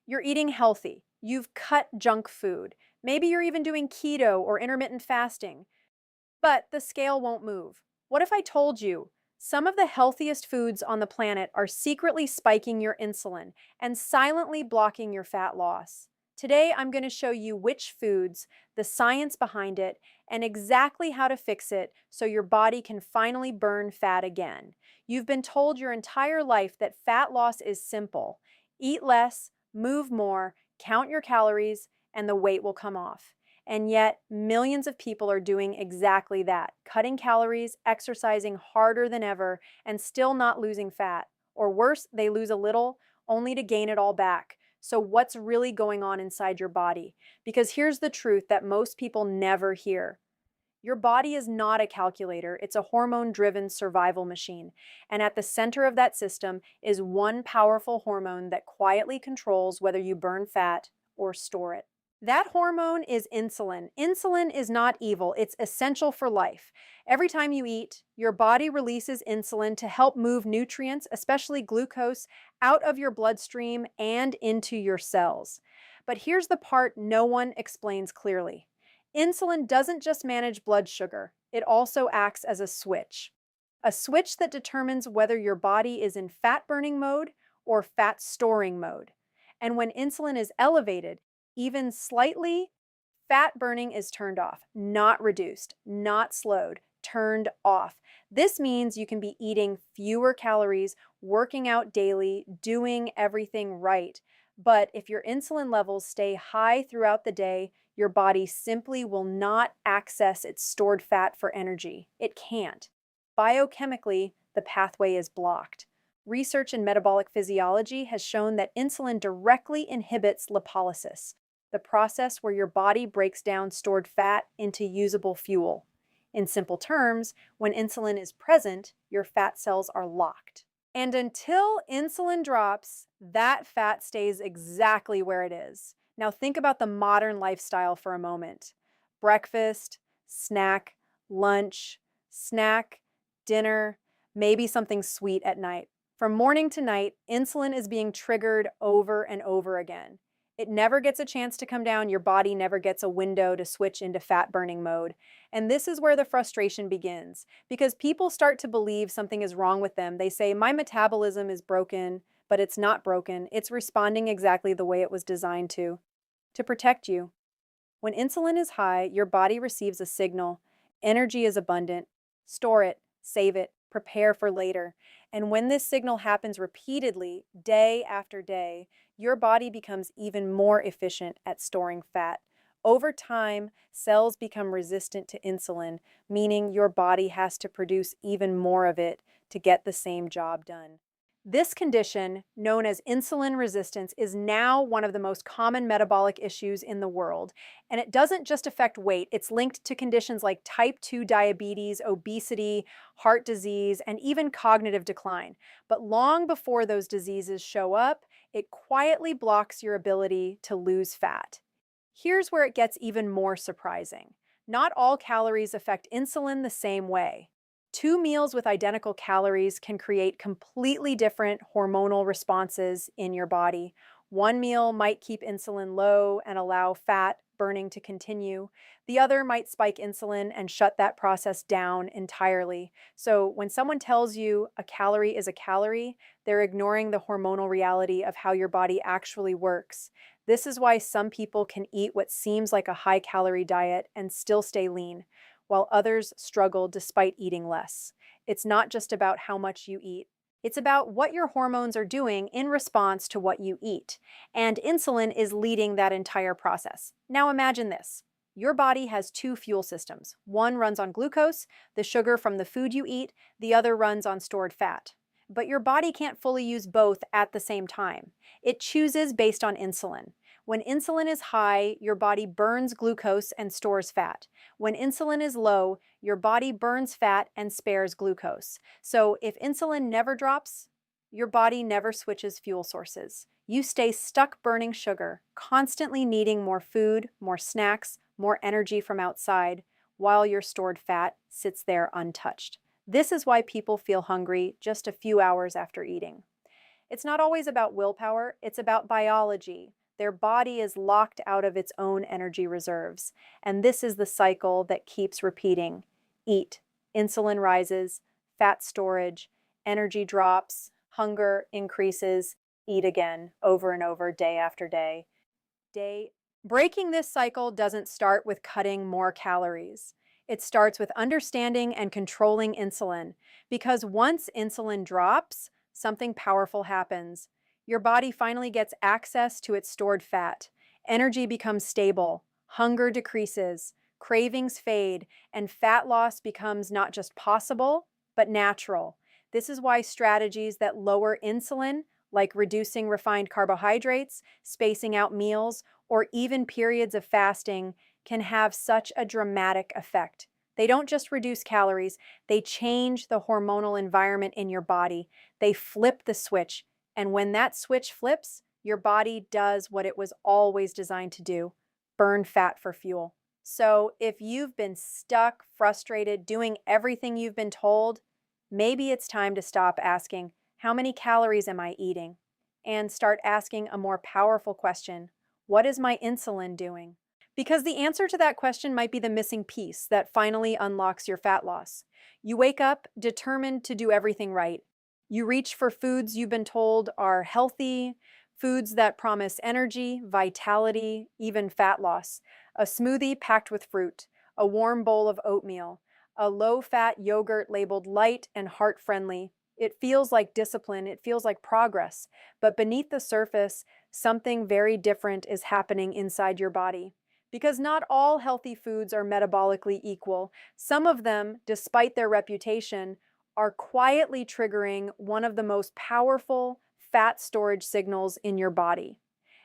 You're eating healthy. You've cut junk food. Maybe you're even doing keto or intermittent fasting, but the scale won't move. What if I told you some of the healthiest foods on the planet are secretly spiking your insulin and silently blocking your fat loss? Today, I'm going to show you which foods, the science behind it, and exactly how to fix it so your body can finally burn fat again. You've been told your entire life that fat loss is simple: eat less, move more, count your calories, and the weight will come off. And yet, millions of people are doing exactly that, cutting calories, exercising harder than ever, and still not losing fat. Or worse, they lose a little only to gain it all back. So, what's really going on inside your body? Because here's the truth that most people never hear. Your body is not a calculator, it's a hormone driven survival machine. And at the center of that system is one powerful hormone that quietly controls whether you burn fat or store it. That hormone is insulin. Insulin is not evil, it's essential for life. Every time you eat, your body releases insulin to help move nutrients, especially glucose, out of your bloodstream and into your cells. But here's the part no one explains clearly. Insulin doesn't just manage blood sugar, it also acts as a switch that determines whether your body is in fat burning mode or fat storing mode. And when insulin is elevated, even slightly, fat burning is turned off, not reduced, not slowed, turned off. This means you can be eating fewer calories, working out daily, doing everything right. But if your insulin levels stay high throughout the day, your body simply will not access its stored fat for energy. It can't. Biochemically, the pathway is blocked. Research in metabolic physiology has shown that insulin directly inhibits lipolysis, the process where your body breaks down stored fat into usable fuel. In simple terms, when insulin is present, your fat cells are locked. And until insulin drops, that fat stays exactly where it is. Now think about the modern lifestyle for a moment. Breakfast, snack, lunch, snack, dinner, maybe something sweet at night. From morning to night, insulin is being triggered over and over again. It never gets a chance to come down. Your body never gets a window to switch into fat burning mode. And this is where the frustration begins, because people start to believe something is wrong with them. They say, my metabolism is broken, but it's not broken. It's responding exactly the way it was designed to protect you. When insulin is high, your body receives a signal. Energy is abundant. Store it, save it, prepare for later. And when this signal happens repeatedly, day after day, your body becomes even more efficient at storing fat. Over time, cells become resistant to insulin, meaning your body has to produce even more of it to get the same job done. This condition, known as insulin resistance, is now one of the most common metabolic issues in the world. And it doesn't just affect weight, it's linked to conditions like type 2 diabetes, obesity, heart disease, and even cognitive decline. But long before those diseases show up, it quietly blocks your ability to lose fat. Here's where it gets even more surprising. Not all calories affect insulin the same way. Two meals with identical calories can create completely different hormonal responses in your body. One meal might keep insulin low and allow fat burning to continue. The other might spike insulin and shut that process down entirely. So when someone tells you a calorie is a calorie, they're ignoring the hormonal reality of how your body actually works. This is why some people can eat what seems like a high-calorie diet and still stay lean, while others struggle despite eating less. It's not just about how much you eat. It's about what your hormones are doing in response to what you eat. And insulin is leading that entire process. Now imagine this. Your body has two fuel systems. One runs on glucose, the sugar from the food you eat. The other runs on stored fat. But your body can't fully use both at the same time. It chooses based on insulin. When insulin is high, your body burns glucose and stores fat. When insulin is low, your body burns fat and spares glucose. So if insulin never drops, your body never switches fuel sources. You stay stuck burning sugar, constantly needing more food, more snacks, more energy from outside, while your stored fat sits there untouched. This is why people feel hungry just a few hours after eating. It's not always about willpower, it's about biology. Their body is locked out of its own energy reserves. And this is the cycle that keeps repeating. Eat, insulin rises, fat storage, energy drops, hunger increases, eat again, over and over, day after day. Day. Breaking this cycle doesn't start with cutting more calories. It starts with understanding and controlling insulin, because once insulin drops, something powerful happens. Your body finally gets access to its stored fat. Energy becomes stable, hunger decreases, cravings fade, and fat loss becomes not just possible, but natural. This is why strategies that lower insulin, like reducing refined carbohydrates, spacing out meals, or even periods of fasting, can have such a dramatic effect. They don't just reduce calories, they change the hormonal environment in your body. They flip the switch. And when that switch flips, your body does what it was always designed to do: burn fat for fuel. So if you've been stuck, frustrated, doing everything you've been told, maybe it's time to stop asking, how many calories am I eating? And start asking a more powerful question: what is my insulin doing? Because the answer to that question might be the missing piece that finally unlocks your fat loss. You wake up determined to do everything right. You reach for foods you've been told are healthy, foods that promise energy, vitality, even fat loss. A smoothie packed with fruit, a warm bowl of oatmeal, a low-fat yogurt labeled light and heart-friendly. It feels like discipline, it feels like progress, but beneath the surface, something very different is happening inside your body. Because not all healthy foods are metabolically equal. Some of them, despite their reputation, are quietly triggering one of the most powerful fat storage signals in your body.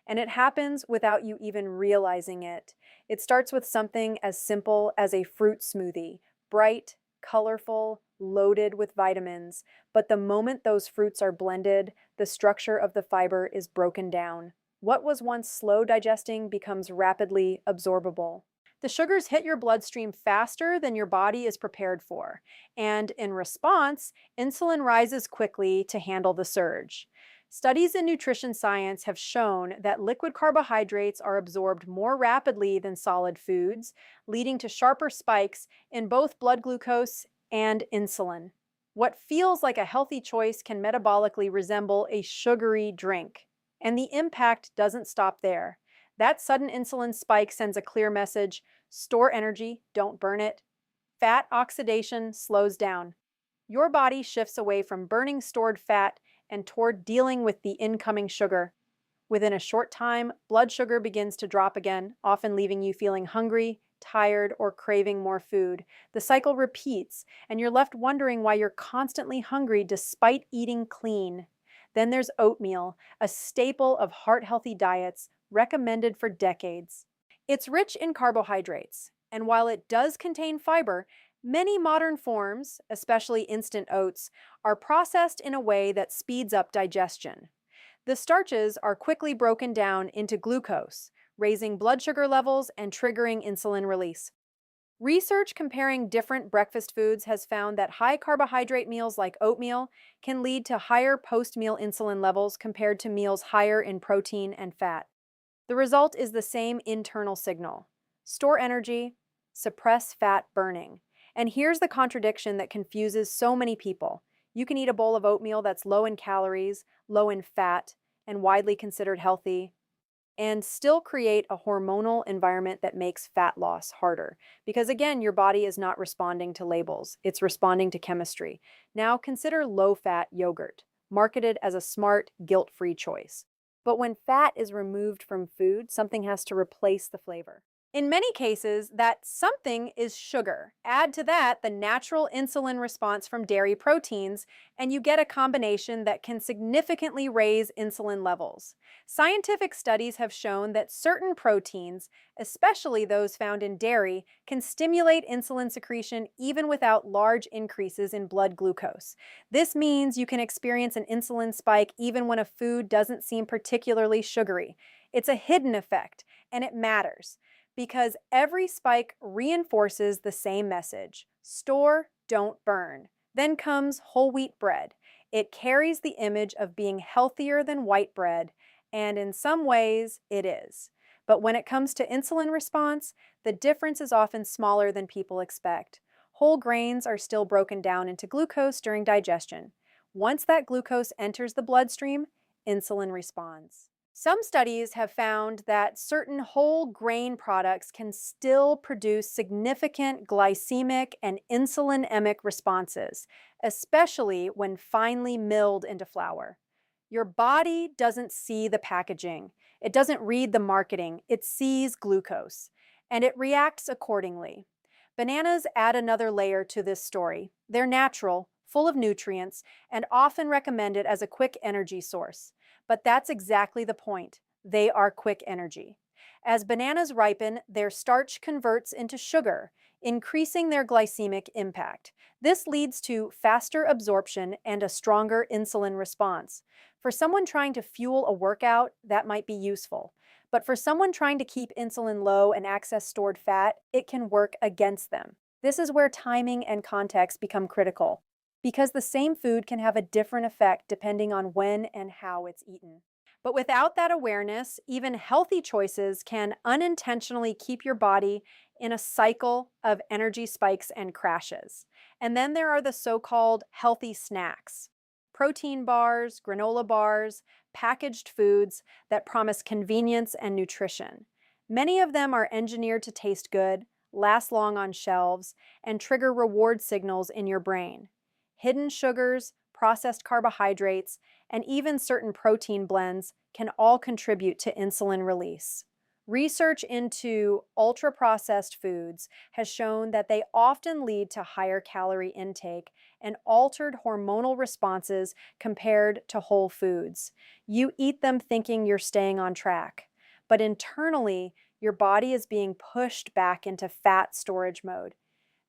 And it happens without you even realizing it. It starts with something as simple as a fruit smoothie: bright, colorful, loaded with vitamins. But the moment those fruits are blended, the structure of the fiber is broken down. What was once slow digesting becomes rapidly absorbable. The sugars hit your bloodstream faster than your body is prepared for, and in response, insulin rises quickly to handle the surge. Studies in nutrition science have shown that liquid carbohydrates are absorbed more rapidly than solid foods, leading to sharper spikes in both blood glucose and insulin. What feels like a healthy choice can metabolically resemble a sugary drink. And the impact doesn't stop there. That sudden insulin spike sends a clear message: store energy, don't burn it. Fat oxidation slows down. Your body shifts away from burning stored fat and toward dealing with the incoming sugar. Within a short time, blood sugar begins to drop again, often leaving you feeling hungry, tired, or craving more food. The cycle repeats, and you're left wondering why you're constantly hungry despite eating clean. Then there's oatmeal, a staple of heart-healthy diets recommended for decades. It's rich in carbohydrates, and while it does contain fiber, many modern forms, especially instant oats, are processed in a way that speeds up digestion. The starches are quickly broken down into glucose, raising blood sugar levels and triggering insulin release. Research comparing different breakfast foods has found that high carbohydrate meals like oatmeal can lead to higher post-meal insulin levels compared to meals higher in protein and fat. The result is the same internal signal: store energy, suppress fat burning. And here's the contradiction that confuses so many people. You can eat a bowl of oatmeal that's low in calories, low in fat, and widely considered healthy, and still create a hormonal environment that makes fat loss harder. Because again, your body is not responding to labels, it's responding to chemistry. Now consider low-fat yogurt, marketed as a smart, guilt-free choice. But when fat is removed from food, something has to replace the flavor. In many cases, that something is sugar. Add to that the natural insulin response from dairy proteins, and you get a combination that can significantly raise insulin levels. Scientific studies have shown that certain proteins, especially those found in dairy, can stimulate insulin secretion even without large increases in blood glucose. This means you can experience an insulin spike even when a food doesn't seem particularly sugary. It's a hidden effect, and it matters, because every spike reinforces the same message: store, don't burn. Then comes whole wheat bread. It carries the image of being healthier than white bread, and in some ways, it is. But when it comes to insulin response, the difference is often smaller than people expect. Whole grains are still broken down into glucose during digestion. Once that glucose enters the bloodstream, insulin responds. Some studies have found that certain whole grain products can still produce significant glycemic and insulin-emic responses, especially when finely milled into flour. Your body doesn't see the packaging. It doesn't read the marketing. It sees glucose, and it reacts accordingly. Bananas add another layer to this story. They're natural, full of nutrients, and often recommended as a quick energy source. But that's exactly the point. They are quick energy. As bananas ripen, their starch converts into sugar, increasing their glycemic impact. This leads to faster absorption and a stronger insulin response. For someone trying to fuel a workout, that might be useful. But for someone trying to keep insulin low and access stored fat, it can work against them. This is where timing and context become critical, because the same food can have a different effect depending on when and how it's eaten. But without that awareness, even healthy choices can unintentionally keep your body in a cycle of energy spikes and crashes. And then there are the so-called healthy snacks. Protein bars, granola bars, packaged foods that promise convenience and nutrition. Many of them are engineered to taste good, last long on shelves, and trigger reward signals in your brain. Hidden sugars, processed carbohydrates, and even certain protein blends can all contribute to insulin release. Research into ultra-processed foods has shown that they often lead to higher calorie intake and altered hormonal responses compared to whole foods. You eat them thinking you're staying on track, but internally, your body is being pushed back into fat storage mode.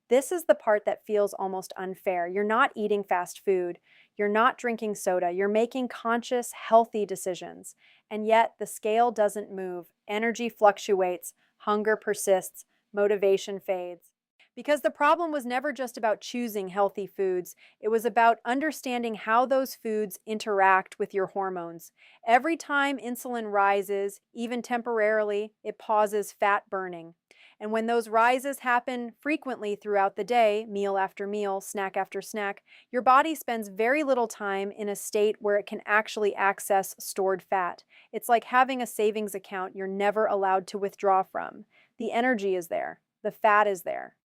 This is the part that feels almost unfair. You're not eating fast food. You're not drinking soda. You're making conscious, healthy decisions. And yet the scale doesn't move. Energy fluctuates. Hunger persists. Motivation fades. Because the problem was never just about choosing healthy foods. It was about understanding how those foods interact with your hormones. Every time insulin rises, even temporarily, it pauses fat burning. And when those rises happen frequently throughout the day, meal after meal, snack after snack, your body spends very little time in a state where it can actually access stored fat. It's like having a savings account you're never allowed to withdraw from. The energy is there, the fat is there,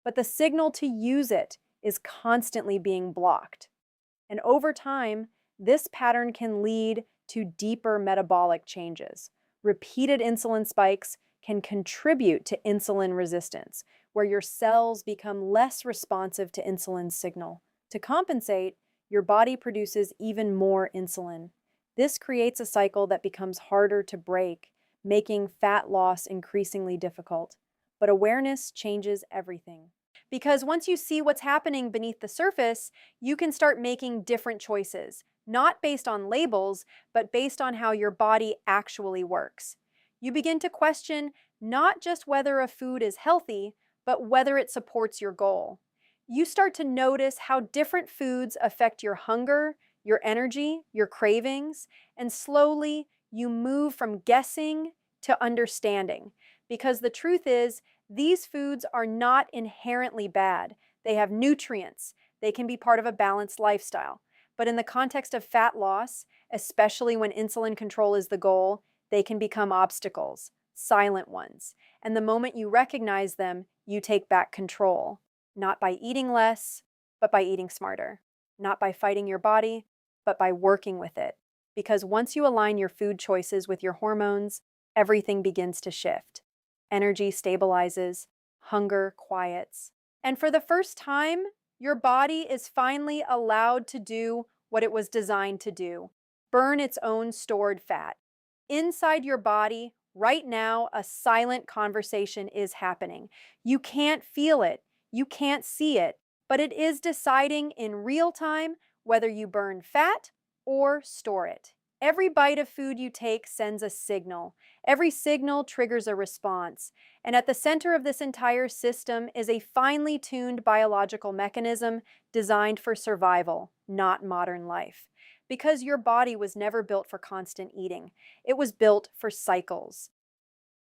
but the signal to use it is constantly being blocked. And over time, this pattern can lead to deeper metabolic changes. Repeated insulin spikes can contribute to insulin resistance, where your cells become less responsive to insulin's signal. To compensate, your body produces even more insulin. This creates a cycle that becomes harder to break, making fat loss increasingly difficult. But awareness changes everything. Because once you see what's happening beneath the surface, you can start making different choices, not based on labels, but based on how your body actually works. You begin to question not just whether a food is healthy, but whether it supports your goal. You start to notice how different foods affect your hunger, your energy, your cravings, and slowly you move from guessing to understanding. Because the truth is, these foods are not inherently bad. They have nutrients. They can be part of a balanced lifestyle. But in the context of fat loss, especially when insulin control is the goal, they can become obstacles, silent ones. And the moment you recognize them, you take back control. Not by eating less, but by eating smarter. Not by fighting your body, but by working with it. Because once you align your food choices with your hormones, everything begins to shift. Energy stabilizes, hunger quiets. And for the first time, your body is finally allowed to do what it was designed to do: burn its own stored fat. Inside your body, right now, a silent conversation is happening. You can't feel it, you can't see it, but it is deciding in real time whether you burn fat or store it. Every bite of food you take sends a signal. Every signal triggers a response. And at the center of this entire system is a finely tuned biological mechanism designed for survival, not modern life. Because your body was never built for constant eating, it was built for cycles.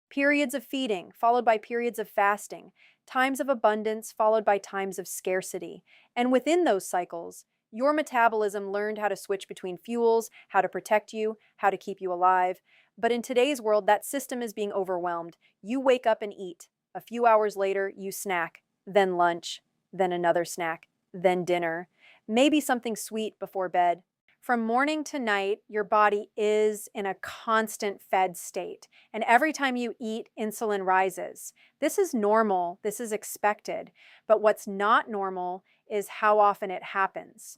Periods of feeding, followed by periods of fasting, times of abundance, followed by times of scarcity. And within those cycles, your metabolism learned how to switch between fuels, how to protect you, how to keep you alive. But in today's world, that system is being overwhelmed. You wake up and eat. A few hours later, you snack, then lunch, then another snack, then dinner, maybe something sweet before bed. From morning to night, your body is in a constant fed state. And every time you eat, insulin rises. This is normal, this is expected. But what's not normal is how often it happens.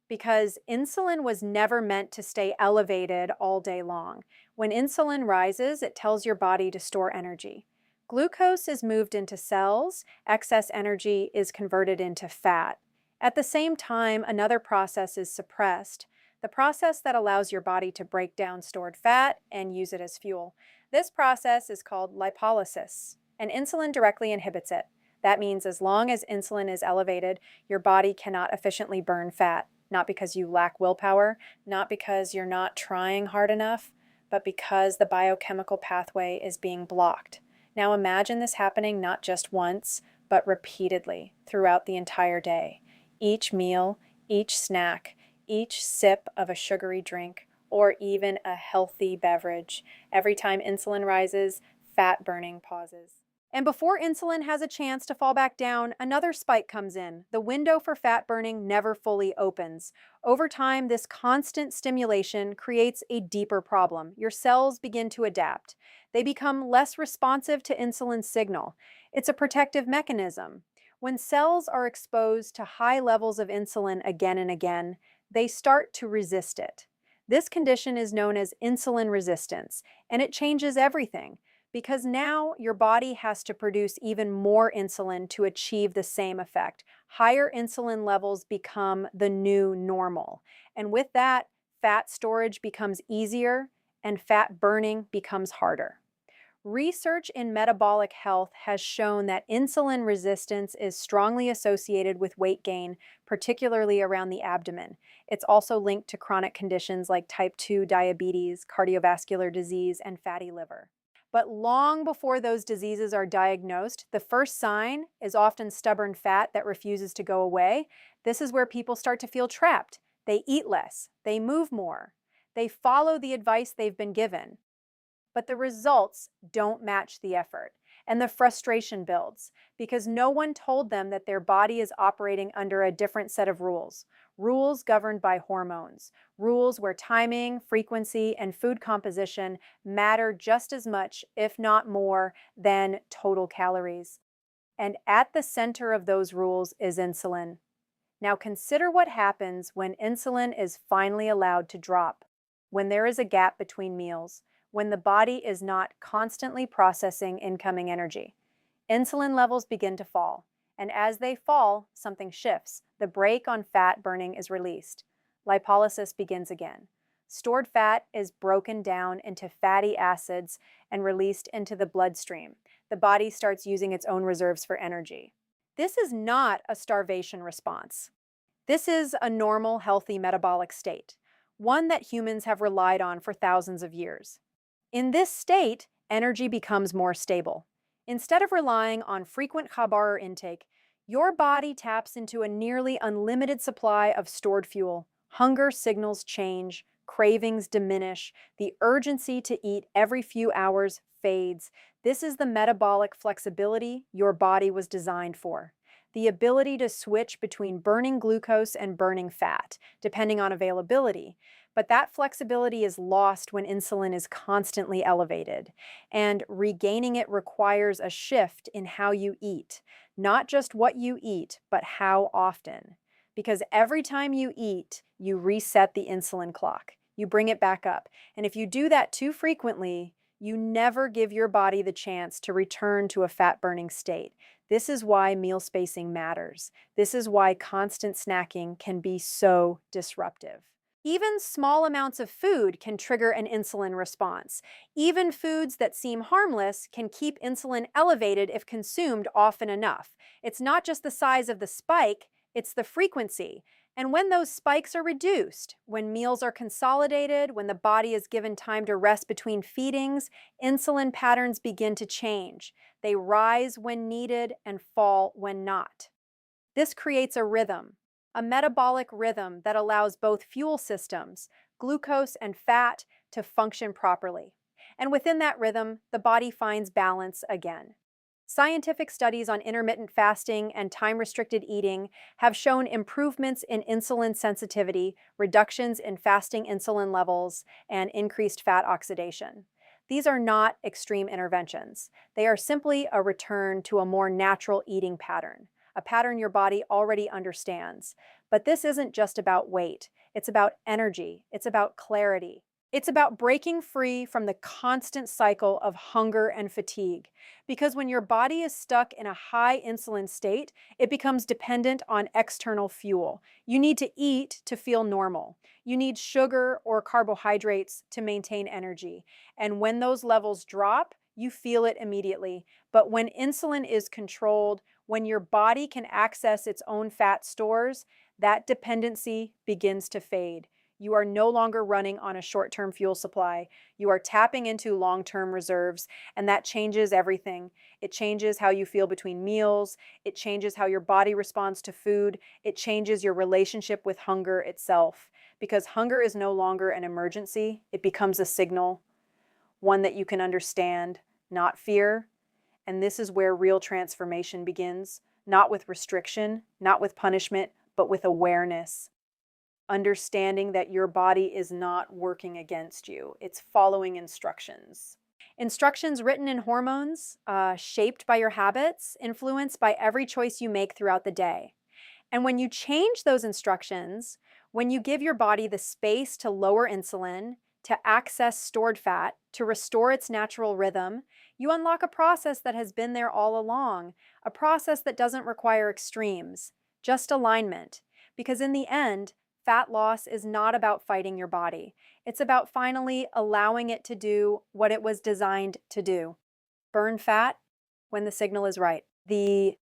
Because insulin was never meant to stay elevated all day long. When insulin rises, it tells your body to store energy. Glucose is moved into cells, excess energy is converted into fat. At the same time, another process is suppressed. The process that allows your body to break down stored fat and use it as fuel. This process is called lipolysis, and insulin directly inhibits it. That means as long as insulin is elevated, your body cannot efficiently burn fat, not because you lack willpower, not because you're not trying hard enough, but because the biochemical pathway is being blocked. Now imagine this happening not just once, but repeatedly throughout the entire day. Each meal, each snack, each sip of a sugary drink, or even a healthy beverage. Every time insulin rises, fat burning pauses. And before insulin has a chance to fall back down, another spike comes in. The window for fat burning never fully opens. Over time, this constant stimulation creates a deeper problem. Your cells begin to adapt. They become less responsive to insulin's signal. It's a protective mechanism. When cells are exposed to high levels of insulin again and again, they start to resist it. This condition is known as insulin resistance, and it changes everything because now your body has to produce even more insulin to achieve the same effect. Higher insulin levels become the new normal, and with that, fat storage becomes easier and fat burning becomes harder. Research in metabolic health has shown that insulin resistance is strongly associated with weight gain, particularly around the abdomen. It's also linked to chronic conditions like type 2 diabetes, cardiovascular disease, and fatty liver. But long before those diseases are diagnosed, the first sign is often stubborn fat that refuses to go away. This is where people start to feel trapped. They eat less, they move more, they follow the advice they've been given. But the results don't match the effort, and the frustration builds because no one told them that their body is operating under a different set of rules. Rules governed by hormones, rules where timing, frequency, and food composition matter just as much, if not more, than total calories. And at the center of those rules is insulin. Now consider what happens when insulin is finally allowed to drop, when there is a gap between meals, when the body is not constantly processing incoming energy. Insulin levels begin to fall, and as they fall, something shifts. The brake on fat burning is released. Lipolysis begins again. Stored fat is broken down into fatty acids and released into the bloodstream. The body starts using its own reserves for energy. This is not a starvation response. This is a normal, healthy metabolic state, one that humans have relied on for thousands of years. In this state, energy becomes more stable. Instead of relying on frequent khabar intake, your body taps into a nearly unlimited supply of stored fuel. Hunger signals change, cravings diminish, the urgency to eat every few hours fades. This is the metabolic flexibility your body was designed for. The ability to switch between burning glucose and burning fat, depending on availability. But that flexibility is lost when insulin is constantly elevated, and regaining it requires a shift in how you eat, not just what you eat, but how often. Because every time you eat, you reset the insulin clock. You bring it back up. And if you do that too frequently, you never give your body the chance to return to a fat-burning state. This is why meal spacing matters. This is why constant snacking can be so disruptive. Even small amounts of food can trigger an insulin response. Even foods that seem harmless can keep insulin elevated if consumed often enough. It's not just the size of the spike, it's the frequency. And when those spikes are reduced, when meals are consolidated, when the body is given time to rest between feedings, insulin patterns begin to change. They rise when needed and fall when not. This creates a metabolic rhythm that allows both fuel systems, glucose and fat, to function properly. And within that rhythm, the body finds balance again. Scientific studies on intermittent fasting and time restricted eating have shown improvements in insulin sensitivity, reductions in fasting insulin levels, and increased fat oxidation. These are not extreme interventions. They are simply a return to a more natural eating pattern, a pattern your body already understands. But this isn't just about weight, it's about energy, it's about clarity. It's about breaking free from the constant cycle of hunger and fatigue. Because when your body is stuck in a high insulin state, it becomes dependent on external fuel. You need to eat to feel normal. You need sugar or carbohydrates to maintain energy. And when those levels drop, you feel it immediately. But when insulin is controlled, when your body can access its own fat stores, that dependency begins to fade. You are no longer running on a short-term fuel supply. You are tapping into long-term reserves, and that changes everything. It changes how you feel between meals. It changes how your body responds to food. It changes your relationship with hunger itself. Because hunger is no longer an emergency. It becomes a signal, one that you can understand, not fear. And this is where real transformation begins, not with restriction, not with punishment, but with awareness. Understanding that your body is not working against you. It's following instructions. Instructions written in hormones, shaped by your habits, influenced by every choice you make throughout the day. And when you change those instructions, when you give your body the space to lower insulin, to access stored fat, to restore its natural rhythm, you unlock a process that has been there all along, a process that doesn't require extremes, just alignment. Because in the end, fat loss is not about fighting your body. It's about finally allowing it to do what it was designed to do: burn fat when the signal is right. The